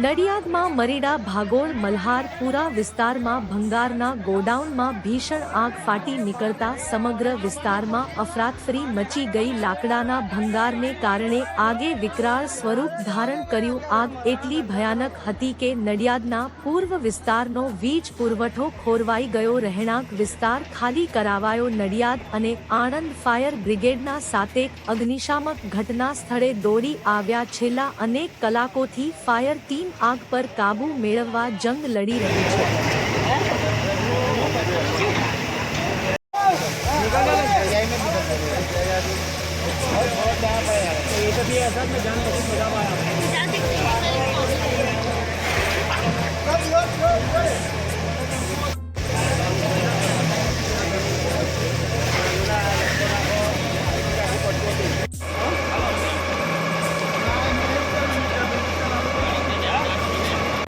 નડિયાદમાં મરીડા ભાગોળ મલ્હારપુરા વિસ્તારમાં ભંગારના ગોડાઉનમાં ભીષણ આગ ફાટી નીકળતા સમગ્ર વિસ્તારમાં અફરાતફરી મચી ગઈ. લાકડાના ભંગારને કારણે આગે વિકરાળ સ્વરૂપ ધારણ કર્યું. આગ એટલી ભયાનક હતી કે નડિયાદના પૂર્વ વિસ્તારનો વીજ પુરવઠો ખોરવાઈ ગયો. રહેણાંક વિસ્તાર ખાલી કરાવાયો. નડિયાદ અને આણંદ ફાયર બ્રિગેડના 7 અગ્નિશામક ઘટના સ્થળે દોડી આવ્યા. છેલ્લા અનેક કલાકોથી ફાયર ટીમ આગ પર કાબુ મેળવવા જંગ લડી રહી છે. ये तो भी ऐसा मैं जान